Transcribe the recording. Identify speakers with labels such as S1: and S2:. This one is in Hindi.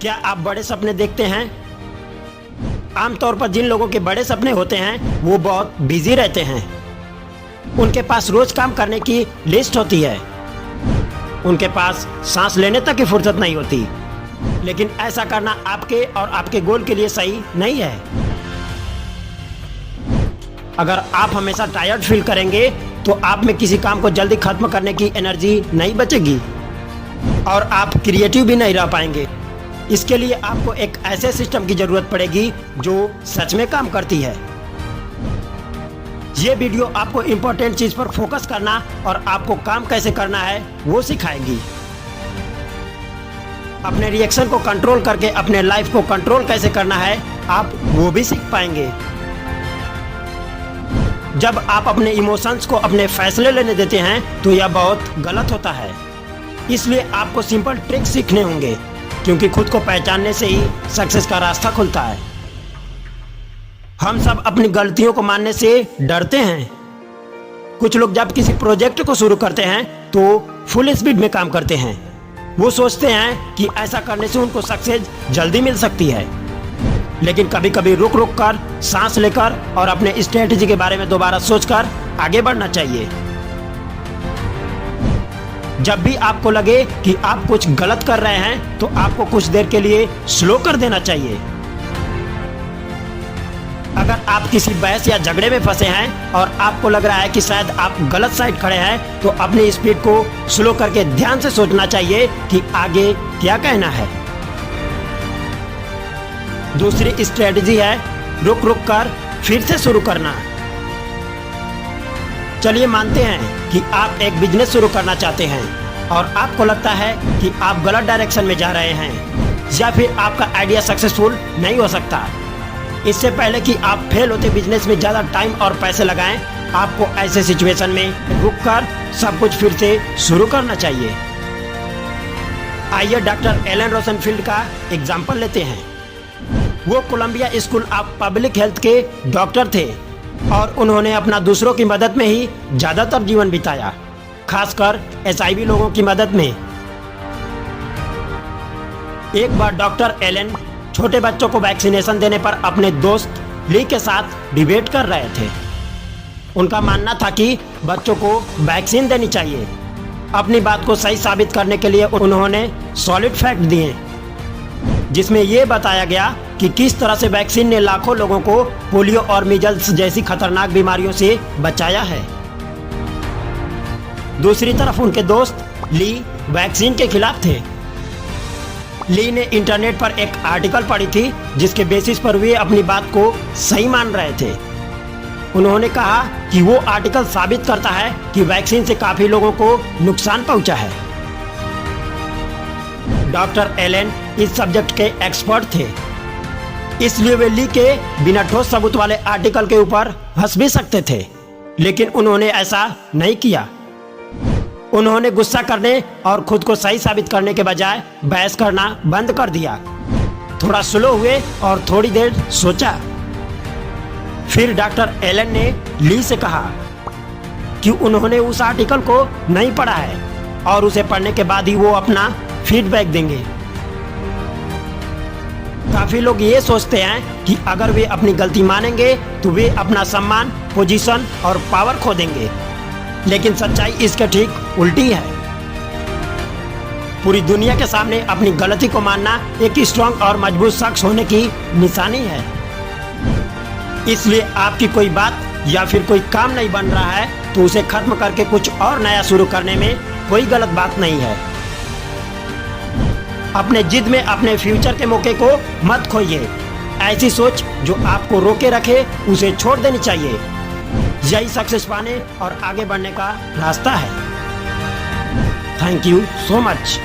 S1: क्या आप बड़े सपने देखते हैं? आमतौर पर जिन लोगों के बड़े सपने होते हैं वो बहुत बिजी रहते हैं। उनके पास रोज काम करने की लिस्ट होती है। उनके पास सांस लेने तक की फुर्सत नहीं होती। लेकिन ऐसा करना आपके और आपके गोल के लिए सही नहीं है। अगर आप हमेशा टायर्ड फील करेंगे तो आप में किसी काम को जल्दी खत्म करने की एनर्जी नहीं बचेगी और आप क्रिएटिव भी नहीं रह पाएंगे। इसके लिए आपको एक ऐसे सिस्टम की जरूरत पड़ेगी जो सच में काम करती है। ये वीडियो आपको इम्पोर्टेंट चीज पर फोकस करना और आपको काम कैसे करना है वो सिखाएगी। अपने रिएक्शन को कंट्रोल करके अपने लाइफ को कंट्रोल कैसे करना है आप वो भी सीख पाएंगे। जब आप अपने इमोशंस को अपने फैसले लेने देते हैं तो यह बहुत गलत होता है। इसलिए आपको सिंपल ट्रिक सीखने होंगे, क्योंकि खुद को पहचानने से ही सक्सेस का रास्ता खुलता है। हम सब अपनी गलतियों को मानने से डरते हैं। कुछ लोग जब किसी प्रोजेक्ट को शुरू करते हैं तो फुल स्पीड में काम करते हैं। वो सोचते हैं कि ऐसा करने से उनको सक्सेस जल्दी मिल सकती है। लेकिन कभी कभी रुक रुक कर सांस लेकर और अपने स्ट्रेटजी के बारे में दोबारा सोचकर आगे बढ़ना चाहिए। जब भी आपको लगे कि आप कुछ गलत कर रहे हैं तो आपको कुछ देर के लिए स्लो कर देना चाहिए। अगर आप किसी बहस या झगड़े में फंसे हैं और आपको लग रहा है कि शायद आप गलत साइड खड़े हैं तो अपनी स्पीड को स्लो करके ध्यान से सोचना चाहिए कि आगे क्या कहना है। दूसरी स्ट्रेटजी है रुक रुक कर फिर से शुरू करना। चलिए मानते हैं कि आप एक बिजनेस शुरू करना चाहते हैं और आपको लगता है कि आप गलत डायरेक्शन में जा रहे हैं या फिर आपका आइडिया सक्सेसफुल नहीं हो सकता। इससे पहले कि आप फेल होते बिजनेस में ज़्यादा टाइम और पैसे लगाएं, आपको ऐसे सिचुएशन में रुककर सब कुछ फिर से शुरू करना चाहिए। आइए डॉक्टर एलन रोसेनफील्ड का एग्जाम्पल लेते हैं। वो Columbia school of public health के डॉक्टर थे और उन्होंने अपना दूसरों की मदद में ही ज़्यादातर जीवन बिताया, खासकर HIV लोगों की मदद में। एक बार डॉक्टर एलन छोटे बच्चों को वैक्सीनेशन देने पर अपने दोस्त ली के साथ डिबेट कर रहे थे। उनका मानना था कि बच्चों को वैक्सीन देनी चाहिए। अपनी बात को सही साबित करने के लिए उन्होंने सॉलिड फैक्ट दिए, जिसमें यह बताया गया कि किस तरह से वैक्सीन ने लाखों लोगों को पोलियो और मीजल्स जैसी खतरनाक बीमारियों से बचाया है। दूसरी तरफ उनके दोस्त ली वैक्सीन के खिलाफ थे। ली ने इंटरनेट पर एक आर्टिकल पढ़ी थी जिसके बेसिस पर वे अपनी बात को सही मान रहे थे। उन्होंने कहा कि वो आर्टिकल साबित करता है कि वैक्सीन से काफी लोगों को नुकसान पहुंचा है। डॉक्टर एलन इस सब्जेक्ट के एक्सपर्ट थे, इसलिए वे ली के बिना ठोस सबूत वाले आर्टिकल के ऊपर हंस भी सकते थे, लेकिन उन्होंने ऐसा नहीं किया। उन्होंने गुस्सा करने और खुद को सही साबित करने के बजाय बहस करना बंद कर दिया। थोड़ा स्लो हुए और थोड़ी देर सोचा। फिर डॉक्टर एलन ने ली से कहा कि उन्होंने उस आर्टिकल को नहीं पढ़ा है और उसे पढ़ने के बाद ही वो अपना फीडबैक देंगे। काफी लोग ये सोचते हैं कि अगर वे अपनी गलती मानेंगे तो वे अपना सम्मान, पोजीशन और पावर खो देंगे, लेकिन सच्चाई इसके ठीक उल्टी है। पूरी दुनिया के सामने अपनी गलती को मानना एक स्ट्रांग और मजबूत शख्स होने की निशानी है। इसलिए आपकी कोई बात या फिर कोई काम नहीं बन रहा है तो उसे खत्म करके कुछ और नया शुरू करने में कोई गलत बात नहीं है। अपने जिद में अपने फ्यूचर के मौके को मत खोइए। ऐसी सोच जो आपको रोके रखे उसे छोड़ देनी चाहिए। यही सक्सेस पाने और आगे बढ़ने का रास्ता है। Thank you so much.